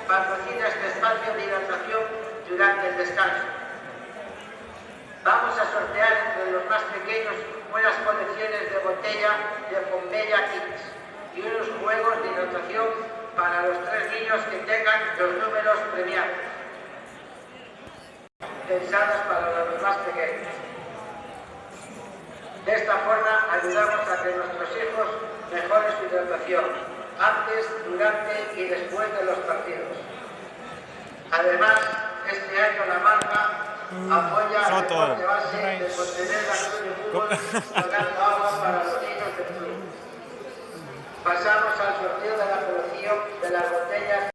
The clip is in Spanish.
patrocina este espacio de hidratación durante el descanso. Vamos a sortear entre los más pequeños unas colecciones de botella de Pompeya Kids y unos juegos de hidratación para los 3 niños que tengan los números premiados, pensadas para los más pequeños. De esta forma ayudamos a que nuestros hijos mejoren su hidratación antes, durante y después de los partidos. Además, este año la marca apoya el deporte base de contener la club de fútbol donando agua para los niños del club. Pasamos al sorteo de la colección de las botellas